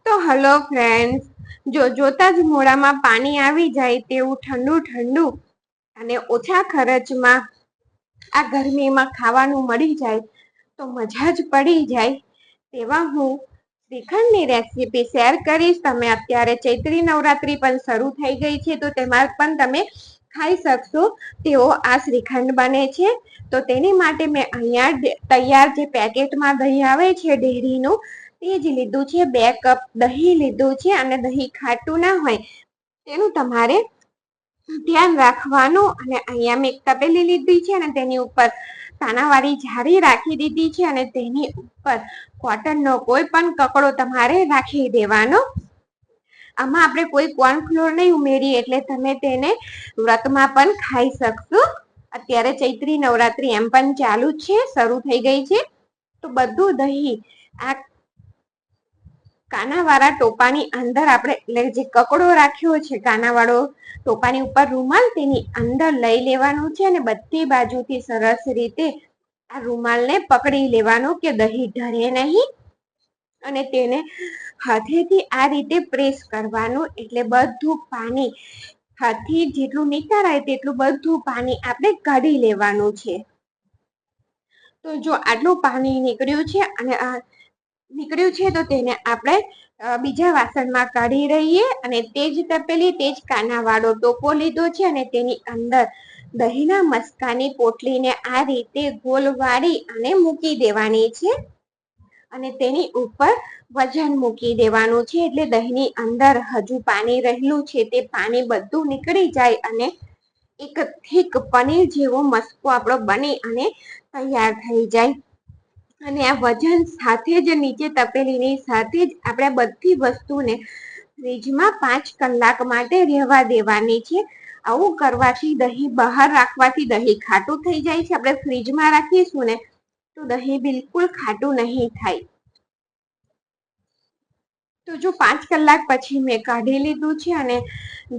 તો hello friends, જોતા જ મોઢામાં પાણી આવી જાય તેવું ઠંડુ ઠંડુ અને ઓછા ખર્ચમાં આ ગરમીમાં ખાવાનું મળી જાય તો મજા જ પડી જાય તેવા હું શ્રીખંડની રેસીપી શેર કરીશ. તમે અત્યારે ચૈત્રી નવરાત્રી પણ શરૂ થઈ ગઈ છે તો તેમાં પણ તમે ખાઈ શકશો તેવો આ શ્રીખંડ બને છે. તો તેની માટે મેં અહીંયા તૈયાર જે પેકેટમાં દહીં આવે છે ડેરીનું તે જ લીધું છે. 2 કપ દહીં લીધું છે અને દહીં ખાટું ના હોય તેનું તમારે ધ્યાન રાખવાનું. અને અહીંયા મેં એક તપેલી લીધી છે અને તેની ઉપર કાનાવાળી જાળી રાખી દીધી છે અને તેની ઉપર કોટનનો કોઈ પણ કકડો તમારે રાખી દેવાનો. આમાં આપણે કોઈ કોર્નફ્લોર નહીં ઉમેરીએ એટલે તમે તેને વ્રતમાં પણ ખાઈ શકશો. અત્યારે ચૈત્રી નવરાત્રી એમ પણ ચાલુ છે, શરૂ થઈ ગઈ છે. તો બધું દહીં આ કાનાવાળા ટોપાની અંદર આપણે એટલે જે કકડો રાખ્યો છે કાનાવાળો ટોપાની ઉપર રૂમાલ તેની અંદર લઈ લેવાનું છે અને બધી બાજુથી સરસ રીતે આ રૂમાલને પકડી લેવાનું કે દહીં ઢળે નહીં. અને તેને હાથેથી આ રીતે પ્રેસ કરવાનું એટલે બધું પાણી હાથથી જેટલું નીકળાય તેટલું બધું પાણી આપણે કાઢી લેવાનું છે. તો જો આટલું પાણી નીકળ્યું છે અને તો તેને આપણે બીજા વાસણમાં કાઢી રહીએ અને તે જ તપેલી તે જ કાનાવાળો ટોપો લીધો છે અને તેની અંદર દહીંના મસ્કાની પોટલીને આ રીતે ગોલ વાળી અને મૂકી દેવાની છે અને તેની ઉપર વજન મૂકી દેવાનું છે એટલે દહીંની અંદર હજુ પાણી રહેલું છે તે પાણી બધું નીકળી જાય અને એક થીક પનીર જેવો મસ્કો આપણો બની અને તૈયાર થઈ જાય. અને આ વજન સાથે જ નીચે તપેલીની સાથે જ આપણે બધી વસ્તુને ફ્રીજમાં 5 કલાક માટે રહેવા દેવાની છે. આવું કરવાથી દહીં બહાર રાખવાથી દહીં ખાટું થઈ જાય છે. આપણે ફ્રીજમાં રાખીશું ને તો દહીં બિલકુલ ખાટું નહીં થાય. તો જો 5 કલાક પછી મેં કાઢી લીધું છે અને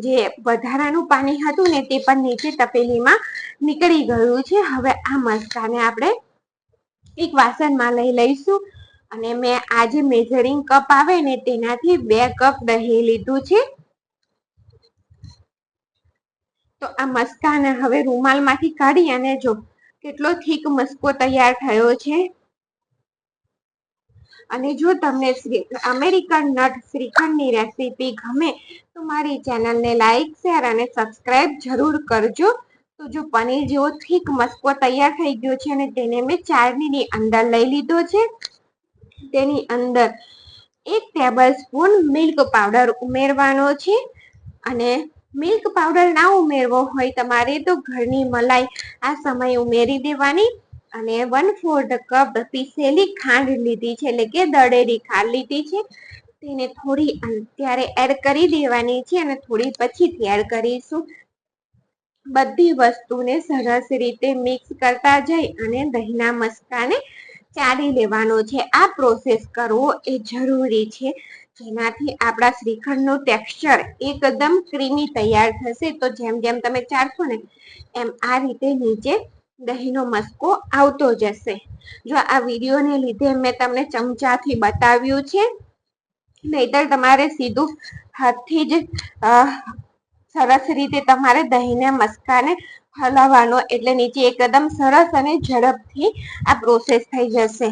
જે વધારાનું પાણી હતું ને તે પણ નીચે તપેલીમાં નીકળી ગયું છે. હવે આ મસ્કાને આપણે એક વાસણમાં લઈ લઈશું અને મેં આ જે મેઝરિંગ કપ આવે ને તેનાથી 2 કપ દહીં લીધું છે. તો આ મસ્કાને હવે રૂમાલમાંથી કાઢી અને જો કેટલો થીક મસ્કો તૈયાર થયો છે. અને જો તમને અમેરિકન નટ શ્રીખંડની રેસીપી ગમે તો મારી ચેનલને લાઈક, શેર અને સબસ્ક્રાઈબ જરૂર કરજો. તો જો પનીર જેવો થીક મસ્કો તૈયાર થઈ ગયો છે અને તેને મેં ચાળણીની અંદર લઈ લીધો છે. તેની અંદર 1 ટેબલ સ્પૂન મિલ્ક પાવડર ઉમેરવાનો છે અને મિલ્ક પાવડર ના ઉમેરવો હોય તમારે તો ઘરની મલાઈ આ સમયે ઉમેરી દેવાની. અને 1/4 કપ પીસેલી ખાંડ લીધી છે એટલે કે દળેલી ખાંડ લીધી છે. તેને થોડી અત્યારે એડ કરી દેવાની છે અને થોડી પછીથી એડ કરીશું. બધી વસ્તુને સરસ રીતે મિક્સ કરતા જઈ અને દહીંના મસ્કાને ચાળી લેવાનો છે. આ પ્રોસેસ કરવો એ જરૂરી છે જેનાથી આપણા શ્રીખંડનું ટેક્સચર એકદમ ક્રીમી તૈયાર થશે. તો જેમ જેમ તમે ચાળશો ને એમ આ રીતે નીચે દહીંનો મસ્કો આવતો જશે. જો આ વિડીયોને લીધે મેં તમને ચમચાથી બતાવ્યું છે, નહીતર તમારે સીધું હાથથી જ સરસ રીતે તમારે દહીંના મસ્કાને હલાવવાનો એટલે નીચે એકદમ સરસ અને ઝડપથી આ પ્રોસેસ થઈ જશે.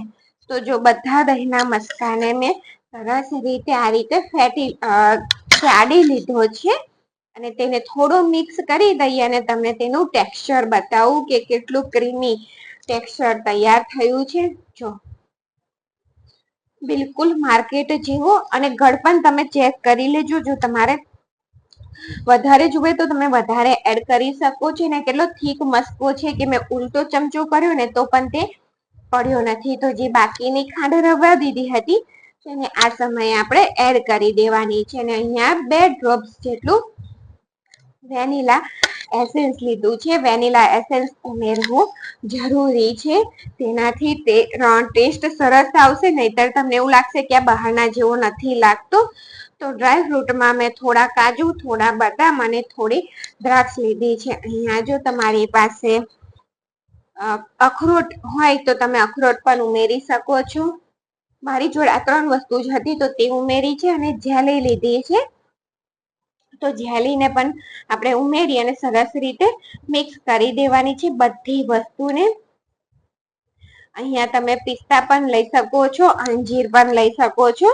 તો જો બધા દહીંના મસ્કાને મેં સરસ રીતે આ રીતે ચાળી લીધો છે અને તેને થોડો મિક્સ કરી દઈએ અને તમને તેનું ટેક્સચર બતાવું કે કેટલું ક્રીમી ટેક્સચર તૈયાર થયું છે. જો બિલકુલ માર્કેટ જેવો અને ગળ પણ તમે ચેક કરી લેજો. જો તમારે વધારે જુએ તો તમે વધારે એડ કરી શકો છો ને કેટલો થીક મસ્કો છે કે મેં ઉલટો ચમચો કર્યો ને તો પણ તે પડ્યો નથી. તો જે બાકીની ખાંડ રવા દીધી હતી તેને આ સમયે આપણે એડ કરી દેવાની છે અને અહીંયા 2 ડ્રોપ્સ જેટલું વેનીલા એસેન્સ લીધું છે. વેનીલા એસેન્સ ઉમેરવું જરૂરી છે, તેનાથી ટેસ્ટ સરસ આવશે. નહીતર તમને એવું લાગશે કે આ બહારના જેવો નથી લાગતો. તો ડ્રાય ફ્રૂટમાં મેં થોડા કાજુ, થોડા બદામ અને થોડી દ્રાક્ષ લીધી છે. અહીંયા જો તમારી પાસે અખરોટ હોય તો તમે અખરોટ પણ ઉમેરી શકો છો. મારી જોડે આ 3 વસ્તુ જ હતી તો તે ઉમેરી છે અને જેલી લીધી છે. તો જેલીને પણ આપણે ઉમેરી અને સરસ રીતે મિક્સ કરી દેવાની છે બધી વસ્તુને. અહીંયા તમે પિસ્તા પણ લઈ શકો છો, અંજીર પણ લઈ શકો છો.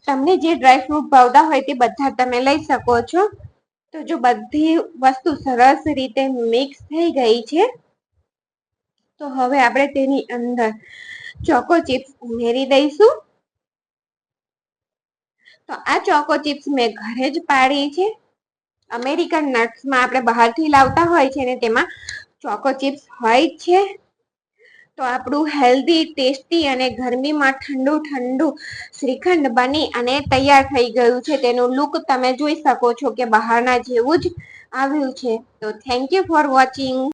તમને જે ડ્રાયફ્રૂટ ભાવતા હોય તે બધા તમે લઈ શકો છો. તો જો બધી વસ્તુ સરસ રીતે મિક્સ થઈ ગઈ છે તો હવે આપણે તેની અંદર ચોકો ચિપ્સ ઉમેરી દઈશું. તો આ ચોકો ચિપ્સ મેં ઘરે જ પાડી છે. અમેરિકન નટ્સમાં આપણે બહારથી લાવતા હોય છે ને તેમાં ચોકો ચિપ્સ હોય જ છે. તો આપણું હેલ્ધી, ટેસ્ટી અને ગરમીમાં ઠંડુ ઠંડુ શ્રીખંડ બની અને તૈયાર થઈ ગયું છે. તેનું લુક તમે જોઈ શકો છો કે બહારના જેવું જ આવ્યું છે. તો થેન્ક યુ ફોર વોચિંગ.